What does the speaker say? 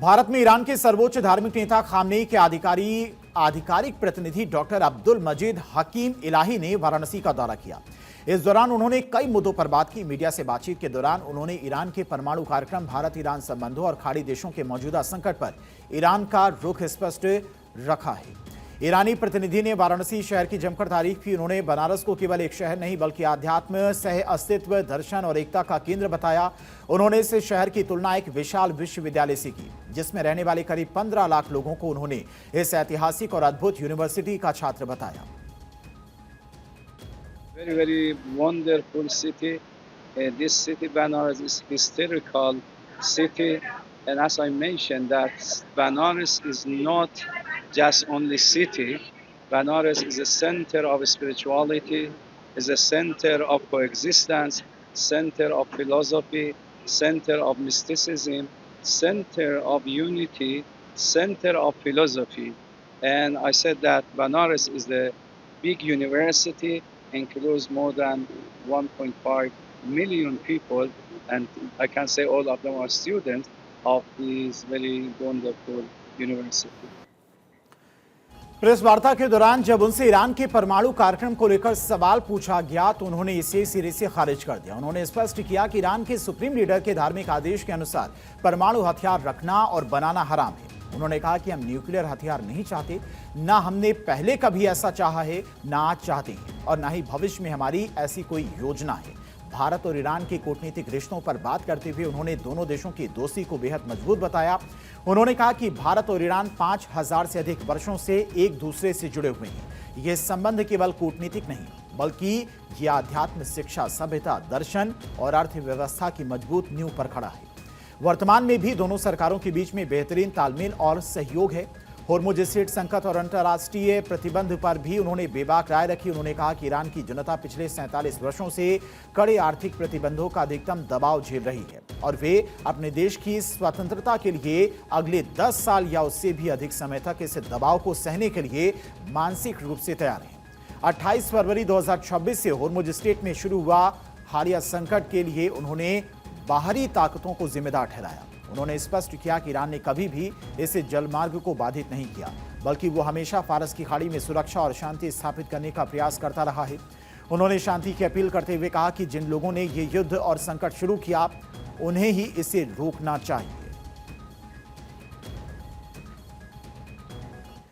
भारत में ईरान के सर्वोच्च धार्मिक नेता खामनेई के आधिकारिक प्रतिनिधि डॉक्टर अब्दुल मजीद हकीम इलाही ने वाराणसी का दौरा किया। इस दौरान उन्होंने कई मुद्दों पर बात की। मीडिया से बातचीत के दौरान उन्होंने ईरान के परमाणु कार्यक्रम, भारत ईरान संबंधों और खाड़ी देशों के मौजूदा संकट पर ईरान का रुख स्पष्ट रखा है। ईरानी प्रतिनिधि ने वाराणसी शहर की जमकर तारीफ की। उन्होंने बनारस को केवल एक शहर नहीं बल्कि आध्यात्म, सह अस्तित्व, दर्शन और एकता का केंद्र बताया। उन्होंने इस शहर की तुलना एक विशाल विश्वविद्यालय से की, जिसमें रहने वाले करीब 15 लाख लोगों को उन्होंने इस ऐतिहासिक और अद्भुत यूनिवर्सिटी का छात्र बताया। Very wonderful city. This city, Banaras, is historical city, and as I mentioned, that Banaras is not just only city. Banaras is a center of spirituality, is a center of coexistence, center of philosophy, center of mysticism, center of unity, center of philosophy. And I said that Banaras is the big university, includes more than 1.5 million people, and I can say all of them are students of this very wonderful university. Press वार्ता के दौरान जब उनसे Iran के परमाणु कार्यक्रम को लेकर सवाल पूछा गया तो उन्होंने इसे सिरे से खारिज कर दिया। उन्होंने स्पष्ट किया कि ईरान के सुप्रीम लीडर के धार्मिक आदेश के अनुसार परमाणु हथियार रखना और बनाना हराम है। उन्होंने कहा कि हम न्यूक्लियर हथियार नहीं चाहते, ना हमने पहले कभी ऐसा चाहा है, ना आज चाहते हैं और ना ही भविष्य में हमारी ऐसी कोई योजना है। भारत और ईरान के कूटनीतिक रिश्तों पर बात करते हुए उन्होंने दोनों देशों की दोस्ती को बेहद मजबूत बताया। उन्होंने कहा कि भारत और ईरान 5000 से अधिक वर्षों से एक दूसरे से जुड़े हुए हैं। ये संबंध केवल कूटनीतिक नहीं बल्कि ये आध्यात्म, शिक्षा, सभ्यता, दर्शन और अर्थव्यवस्था की मजबूत नींव पर खड़ा है। वर्तमान में भी दोनों सरकारों के बीच में बेहतरीन तालमेल और सहयोग है। होर्मुज स्ट्रेट संकट और अंतर्राष्ट्रीय प्रतिबंध पर भी उन्होंने बेबाक राय रखी। उन्होंने कहा कि ईरान की जनता पिछले 47 वर्षों से कड़े आर्थिक प्रतिबंधों का अधिकतम दबाव झेल रही है और वे अपने देश की स्वतंत्रता के लिए अगले 10 साल या उससे भी अधिक समय तक इस दबाव को सहने के लिए मानसिक रूप से तैयार हैं। 28 फरवरी 2026 से होर्मुज स्ट्रेट में शुरू हुआ हालिया संकट के लिए उन्होंने बाहरी ताकतों को जिम्मेदार ठहराया। उन्होंने स्पष्ट किया कि ईरान ने कभी भी इस जलमार्ग को बाधित नहीं किया, बल्कि वो हमेशा फारस की खाड़ी में सुरक्षा और शांति स्थापित करने का प्रयास करता रहा है। उन्होंने शांति की अपील करते हुए कहा कि जिन लोगों ने ये युद्ध और संकट शुरू किया, उन्हें ही इसे रोकना चाहिए।